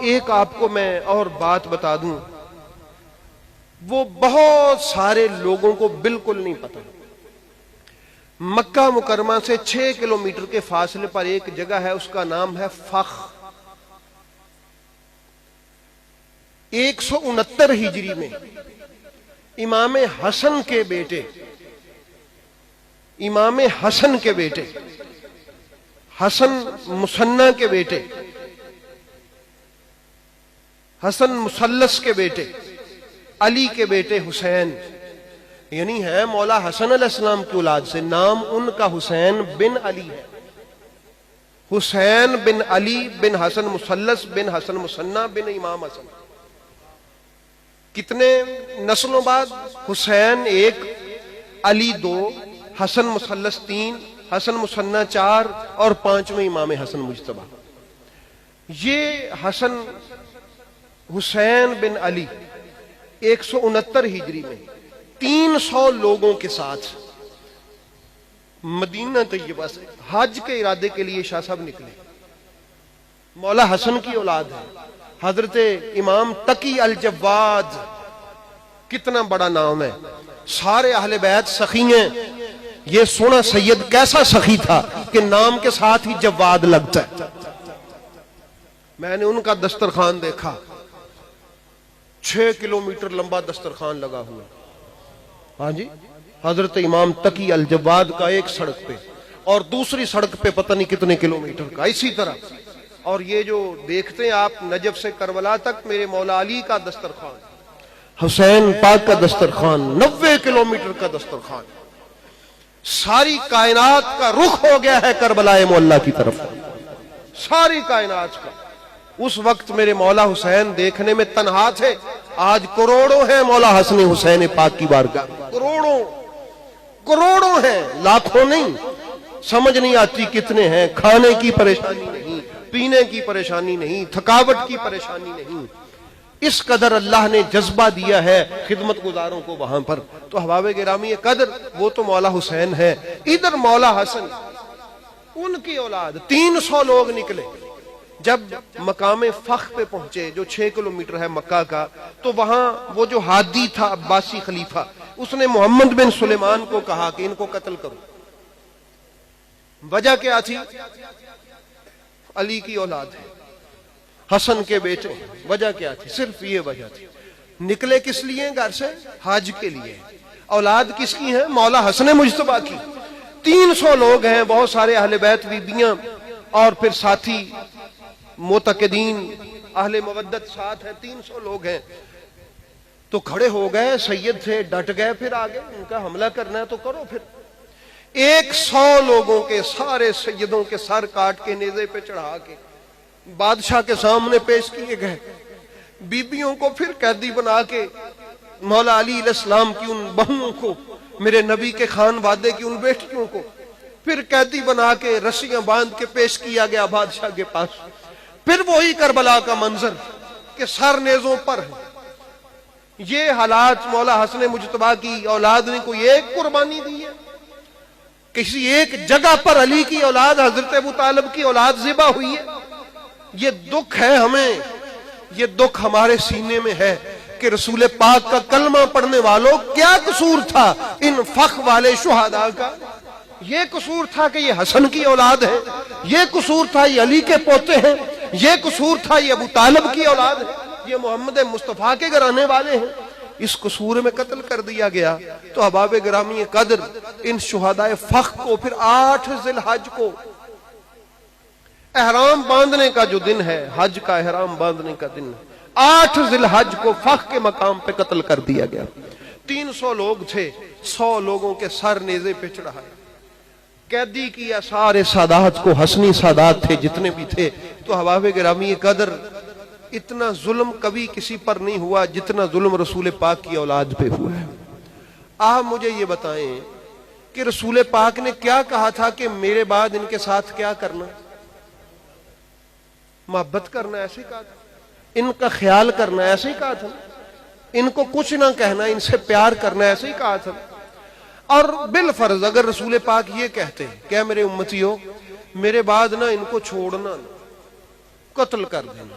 ایک آپ کو میں اور بات بتا دوں، وہ بہت سارے لوگوں کو بالکل نہیں پتا۔ مکہ مکرمہ سے 6 کلومیٹر کے فاصلے پر ایک جگہ ہے، اس کا نام ہے فخ۔ 169 ہجری میں امام حسن کے بیٹے حسن مثنی کے بیٹے، حسن مثلث کے بیٹے، علی کے بیٹے حسین، یعنی ہے مولا حسن علیہ السلام کی اولاد سے، نام ان کا حسین بن علی ہے۔ حسین بن علی بن حسن مثلث بن حسن مثنی بن امام حسن۔ کتنے نسلوں بعد؟ حسین 1، علی 2، حسن مثلث 3، حسن مثنی 4 اور 5ویں امام حسن مجتبی۔ یہ حسین بن علی 169 ہجری میں 300 لوگوں کے ساتھ مدینہ طیبہ سے حج کے ارادے کے لیے شاہ صاحب نکلے۔ مولا حسن کی اولاد ہے، حضرت امام تقی الجواد، کتنا بڑا نام ہے، سارے اہل بیت سخی ہیں۔ یہ سونا سید کیسا سخی تھا کہ نام کے ساتھ ہی جواد لگتا ہے۔ میں نے ان کا دسترخوان دیکھا، 6 کلومیٹر لمبا دسترخوان لگا ہوا، ہاں جی، حضرت امام تقی الجواد کا ایک سڑک پہ اور دوسری سڑک پہ پتہ نہیں کتنے کلومیٹر کا، اسی طرح۔ اور یہ جو دیکھتے ہیں آپ نجف سے کربلا تک، میرے مولا علی کا دسترخوان، حسین پاک کا دسترخوان، 90 کلومیٹر کا دسترخوان۔ ساری کائنات کا رخ ہو گیا ہے کربلا معلیٰ کی طرف، ساری کائنات کا۔ اس وقت میرے مولا حسین دیکھنے میں تنہا تھے، آج کروڑوں ہیں مولا حسن حسین پاک کی بارگاہ، کروڑوں ہیں، لاکھوں نہیں۔ سمجھ نہیں آتی کتنے ہیں، کھانے کی پریشانی نہیں، پینے کی پریشانی نہیں، تھکاوٹ کی پریشانی نہیں۔ اس قدر اللہ نے جذبہ دیا ہے خدمت گزاروں کو وہاں پر۔ تو احباب گرامی قدر، وہ تو مولا حسین ہے، ادھر مولا حسن، ان کی اولاد 300 لوگ نکلے۔ جب مقام فخ پہ پہنچے جو 6 کلومیٹر ہے مکہ کا، تو وہاں وہ جو ہادی تھا عباسی خلیفہ، اس نے محمد بن سلیمان کو کہا کہ ان کو قتل کرو۔ وجہ کیا تھی؟ علی کی اولاد ہے، حسن کے بیٹے، وجہ کیا تھی؟ صرف یہ وجہ تھی۔ نکلے کس لیے گھر سے؟ حج کے لیے۔ اولاد کس کی ہے؟ مولا حسن مجتبی کی۔ 300 لوگ ہیں، بہت سارے اہل بیت، بیبیاں اور پھر ساتھی معتقدین اہل مودت ساتھ ہیں، 300 لوگ ہیں۔ تو کھڑے ہو گئے، سید تھے، ڈٹ گئے، پھر آگے ان کا حملہ کرنا ہے تو کرو۔ پھر 100 لوگوں کے سارے سیدوں کے سر کاٹ کے نیزے پہ چڑھا کے بادشاہ کے سامنے پیش کیے گئے۔ بیبیوں کو پھر قیدی بنا کے، مولا علی علیہ السلام کی ان بہوؤں کو، میرے نبی کے خان وادے کی ان بیٹیوں کو پھر قیدی بنا کے رسیاں باندھ کے پیش کیا گیا بادشاہ کے پاس۔ پھر وہی کربلا کا منظر کہ سر نیزوں پر ہے۔ یہ حالات مولا حسن مجتبی کی اولاد نے کوئی ایک قربانی دی ہے؟ کسی ایک جگہ پر علی کی اولاد، حضرت ابو طالب کی اولاد ذبح ہوئی ہے؟ یہ دکھ ہے ہمیں، یہ دکھ ہمارے سینے میں ہے کہ رسول پاک کا کلمہ پڑھنے والوں کیا قصور تھا ان فخ والے شہداء کا؟ یہ قصور تھا کہ یہ حسن کی اولاد ہے، یہ قصور تھا یہ علی کے پوتے ہیں، یہ قصور تھا یہ ابو طالب کی اولاد ہے، یہ محمد مصطفیٰ کے گھرانے والے ہیں۔ اس قصور میں قتل کر دیا گیا۔ تو احباب گرامی قدر، ان شہداء فخ کو پھر 8 ذی الحج کو، احرام باندھنے کا جو دن ہے، حج کا احرام باندھنے کا دن، 8 ذی الحج کو فخ کے مقام پہ قتل کر دیا گیا۔ 300 لوگ تھے، 100 لوگوں کے سر نیزے پہ چڑھائے، قیدی کیا سارے سادات کو، حسنی سادات تھے جتنے بھی تھے۔ تو احباب گرامی قدر، اتنا ظلم کبھی کسی پر نہیں ہوا جتنا ظلم رسول پاک کی اولاد پہ ہوا ہے۔ آپ مجھے یہ بتائیں کہ رسول پاک نے کیا کہا تھا کہ میرے بعد ان کے ساتھ کیا کرنا؟ محبت کرنا، ایسے ہی کہا تھا۔ ان کا خیال کرنا، ایسے ہی کہا تھا۔ ان کو کچھ نہ کہنا، ان سے پیار کرنا، ایسے ہی کہا تھا۔ اور بالفرض اگر رسول پاک یہ کہتے کہ میرے امتیوں، میرے بعد نہ ان کو چھوڑنا، قتل کر دینا،